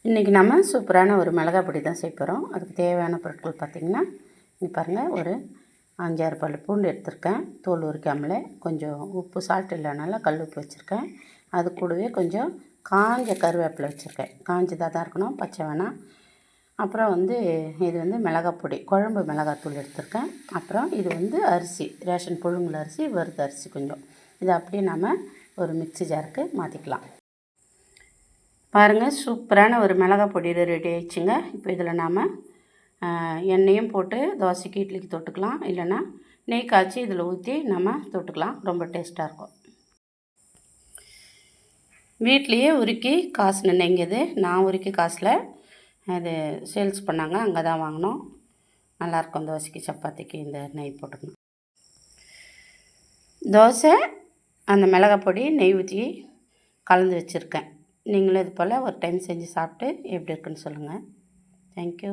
இன்றைக்கி நம்ம சூப்பரான ஒரு மிளகாய் பொடி தான் செய்ய போகிறோம். அதுக்கு தேவையான பொருட்கள் பார்த்திங்கன்னா, இங்கே பாருங்கள், ஒரு 5-6 பல் பூண்டு எடுத்திருக்கேன், தோல் உரிக்காமலே. கொஞ்சம் உப்பு, சால்ட் இல்லைனால கல் உப்பு வச்சுருக்கேன். அது கூடவே கொஞ்சம் காஞ்ச கருவேப்பிலை வச்சுருக்கேன். காஞ்சதாக தான் இருக்கணும், பச்சை வேணாம். அப்புறம் இது மிளகாய் பொடி, குழம்பு மிளகாத்தூள் எடுத்திருக்கேன். அப்புறம் இது அரிசி, ரேஷன் புழுங்கல் அரிசி, வறுத்த அரிசி கொஞ்சம். இதை அப்படியே நம்ம ஒரு மிக்ஸி ஜாருக்கு மாற்றிக்கலாம். பாருங்கள், சூப்பரான ஒரு மிளகாய் பொடி ரெடி ஆயிடுச்சுங்க. இப்போ இதில் நாம் எண்ணெயும் போட்டு தோசைக்கு, இட்லிக்கு தொட்டுக்கலாம். இல்லைன்னா நெய் காய்ச்சி இதில் ஊற்றி நம்ம தொட்டுக்கலாம். ரொம்ப டேஸ்ட்டாக இருக்கும். வீட்லேயே உருக்கி காசின நெய்ங்குது. நான் உருக்கி காசில் அது சேல்ஸ் பண்ணாங்க, அங்கே தான் வாங்கினோம். நல்லாயிருக்கும். தோசைக்கு, சப்பாத்திக்கு இந்த நெய் போட்டுக்கணும். தோசை அந்த மிளகாய் பொடி நெய் ஊற்றி கலந்து வச்சுருக்கேன். நீங்களும் இது போல் ஒரு டைம் செஞ்சு சாப்பிட்டு எப்படி இருக்குன்னு சொல்லுங்கள். தேங்க்யூ.